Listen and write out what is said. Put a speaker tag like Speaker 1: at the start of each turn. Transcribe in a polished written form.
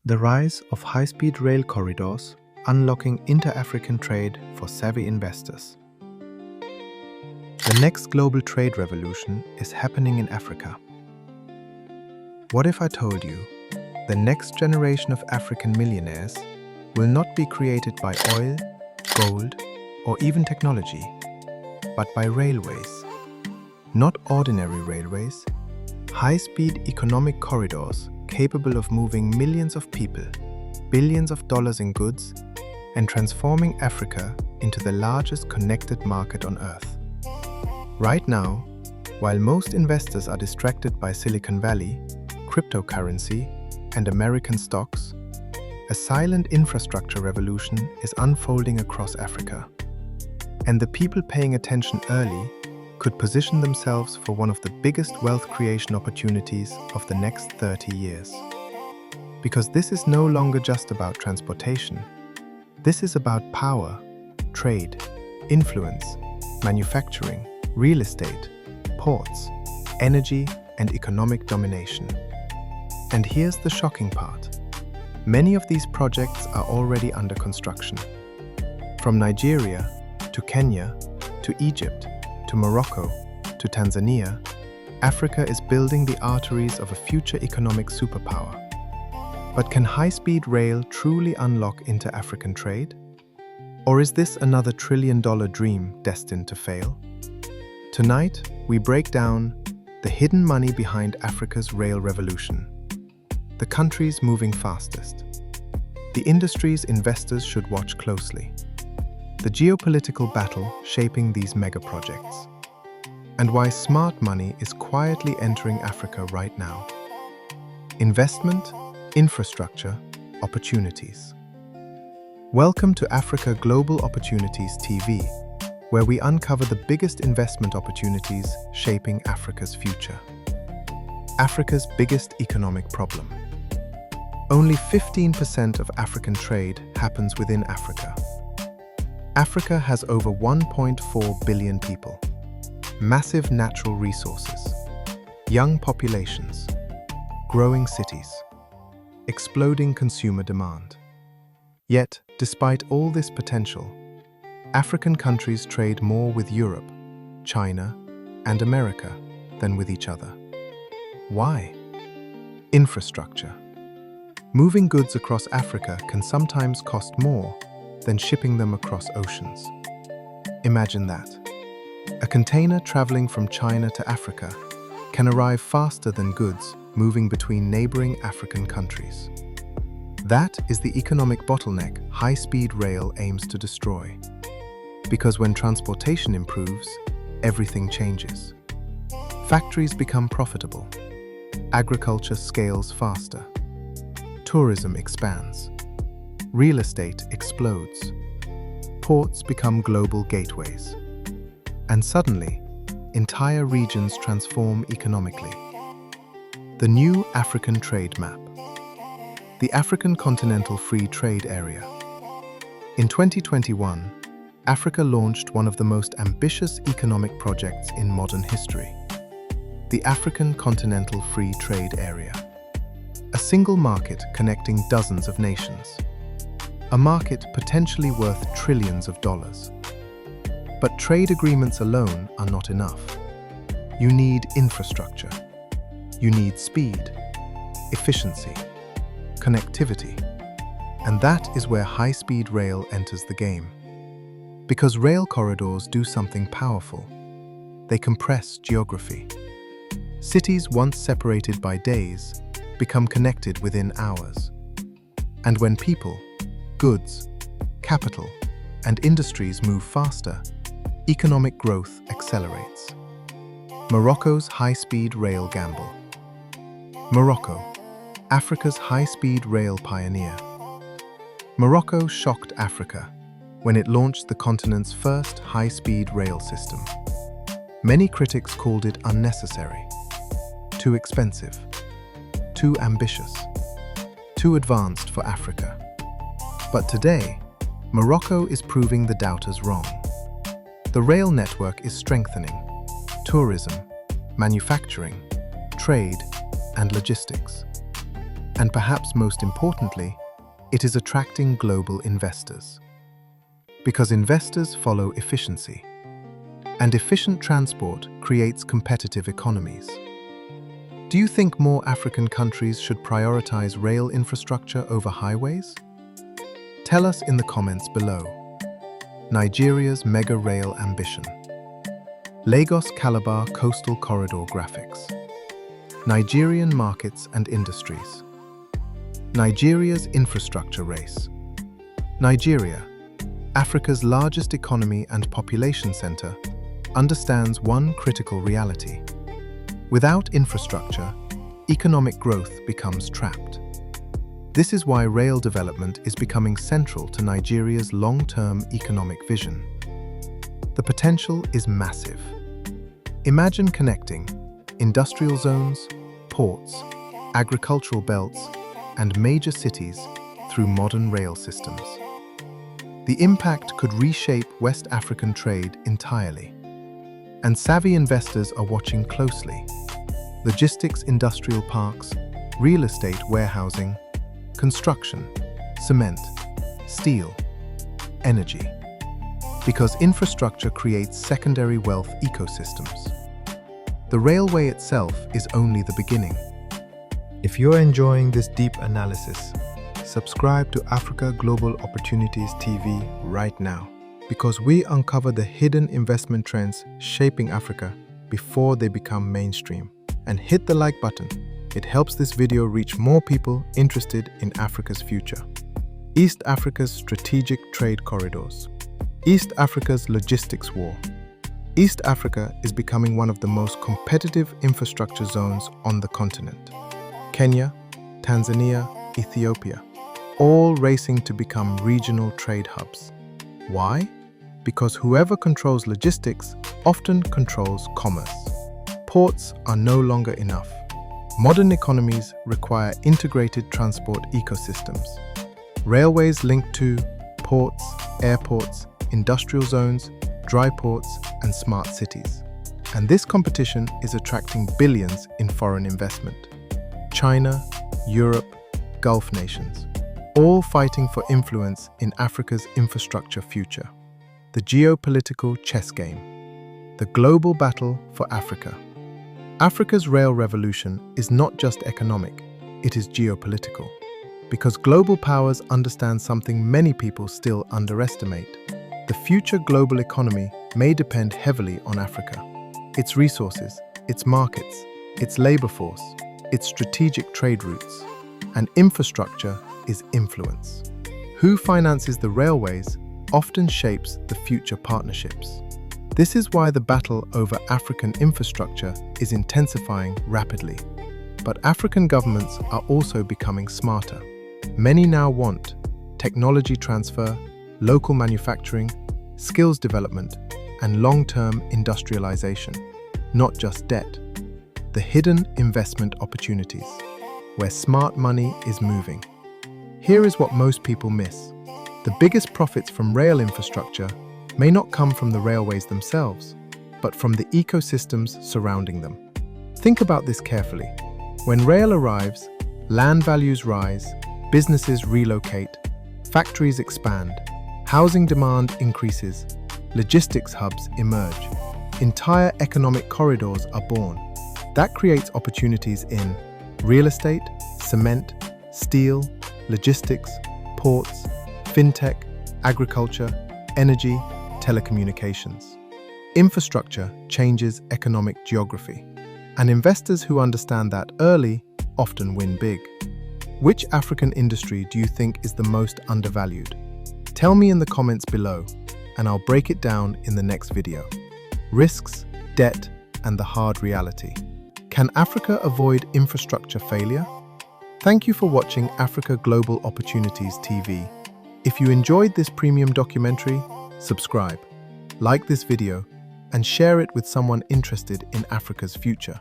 Speaker 1: The rise of high-speed rail corridors unlocking inter-African trade for savvy investors. The next global trade revolution is happening in Africa. What if I told you the next generation of African millionaires will not be created by oil, gold, or even technology, but by railways? Not ordinary railways, high-speed economic corridors capable of moving millions of people, billions of dollars in goods, and transforming Africa into the largest connected market on Earth. Right now, while most investors are distracted by Silicon Valley, cryptocurrency, and American stocks, a silent infrastructure revolution is unfolding across Africa. And the people paying attention early could position themselves for one of the biggest wealth creation opportunities of the next 30 years. Because this is no longer just about transportation. This is about power, trade, influence, manufacturing, real estate, ports, energy, and economic domination. And here's the shocking part. Many of these projects are already under construction. From Nigeria to Kenya to Egypt to Morocco to Tanzania, Africa is building the arteries of a future economic superpower. But can high-speed rail truly unlock inter-African trade? Or is this another trillion-dollar dream destined to fail? Tonight, we break down the hidden money behind Africa's rail revolution, the countries moving fastest, the industries investors should watch closely, the geopolitical battle shaping these mega projects, and why smart money is quietly entering Africa right now. Investment, infrastructure, opportunities. Welcome to Africa Global Opportunities TV, where we uncover the biggest investment opportunities shaping Africa's future. Africa's biggest economic problem. Only 15% of African trade happens within Africa. Africa has over 1.4 billion people, massive natural resources, young populations, growing cities, exploding consumer demand. Yet, despite all this potential, African countries trade more with Europe, China, and America than with each other. Why? Infrastructure. Moving goods across Africa can sometimes cost more than shipping them across oceans. Imagine that. A container traveling from China to Africa can arrive faster than goods moving between neighboring African countries. That is the economic bottleneck high-speed rail aims to destroy. Because when transportation improves, everything changes. Factories become profitable. Agriculture scales faster. Tourism expands. Real estate explodes. Ports become global gateways. And suddenly, entire regions transform economically. The new African trade map. The African Continental Free Trade Area. In 2021, Africa launched one of the most ambitious economic projects in modern history. The African Continental Free Trade Area. A single market connecting dozens of nations. A market potentially worth trillions of dollars. But trade agreements alone are not enough. You need infrastructure. You need speed, efficiency, connectivity. And that is where high-speed rail enters the game. Because rail corridors do something powerful. They compress geography. Cities once separated by days become connected within hours. And when people, goods, capital, and industries move faster, economic growth accelerates. Morocco's high-speed rail gamble. Morocco, Africa's high-speed rail pioneer. Morocco shocked Africa when it launched the continent's first high-speed rail system. Many critics called it unnecessary, too expensive, too ambitious, too advanced for Africa. But today, Morocco is proving the doubters wrong. The rail network is strengthening. Tourism, manufacturing, trade, and logistics. And perhaps most importantly, it is attracting global investors. Because investors follow efficiency, and efficient transport creates competitive economies. Do you think more African countries should prioritize rail infrastructure over highways? Tell us in the comments below. Nigeria's mega rail ambition. Lagos-Calabar Coastal Corridor graphics. Nigerian markets and industries. Nigeria's infrastructure race. Nigeria, Africa's largest economy and population center, understands one critical reality. Without infrastructure, economic growth becomes trapped. This is why rail development is becoming central to Nigeria's long-term economic vision. The potential is massive. Imagine connecting industrial zones, ports, agricultural belts, and major cities through modern rail systems. The impact could reshape West African trade entirely. And savvy investors are watching closely. Logistics industrial parks, real estate warehousing, construction, cement, steel, energy. Because infrastructure creates secondary wealth ecosystems. The railway itself is only the beginning. If you're enjoying this deep analysis, subscribe to Africa Global Opportunities TV right now, because we uncover the hidden investment trends shaping Africa before they become mainstream. And hit the like button. It helps this video reach more people interested in Africa's future. East Africa's strategic trade corridors. East Africa's logistics war. East Africa is becoming one of the most competitive infrastructure zones on the continent. Kenya, Tanzania, Ethiopia, all racing to become regional trade hubs. Why? Because whoever controls logistics often controls commerce. Ports are no longer enough. Modern economies require integrated transport ecosystems. Railways linked to ports, airports, industrial zones, dry ports, and smart cities. And this competition is attracting billions in foreign investment. China, Europe, Gulf nations, all fighting for influence in Africa's infrastructure future. The geopolitical chess game. The global battle for Africa. Africa's rail revolution is not just economic, it is geopolitical. Because global powers understand something many people still underestimate. The future global economy may depend heavily on Africa. Its resources, its markets, its labor force, its strategic trade routes. And infrastructure is influence. Who finances the railways often shapes the future partnerships. This is why the battle over African infrastructure is intensifying rapidly. But African governments are also becoming smarter. Many now want technology transfer, local manufacturing, skills development, and long-term industrialization, not just debt. The hidden investment opportunities, where smart money is moving. Here is what most people miss. The biggest profits from rail infrastructure may not come from the railways themselves, but from the ecosystems surrounding them. Think about this carefully. When rail arrives, land values rise, businesses relocate, factories expand, housing demand increases, logistics hubs emerge, entire economic corridors are born. That creates opportunities in real estate, cement, steel, logistics, ports, fintech, agriculture, energy, telecommunications. Infrastructure changes economic geography, and investors who understand that early often win big. Which African industry do you think is the most undervalued? Tell me in the comments below, and I'll break it down in the next video. Risks, debt, and the hard reality. Can Africa avoid infrastructure failure? Thank you for watching Africa Global Opportunities TV. If you enjoyed this premium documentary, subscribe, like this video, and share it with someone interested in Africa's future.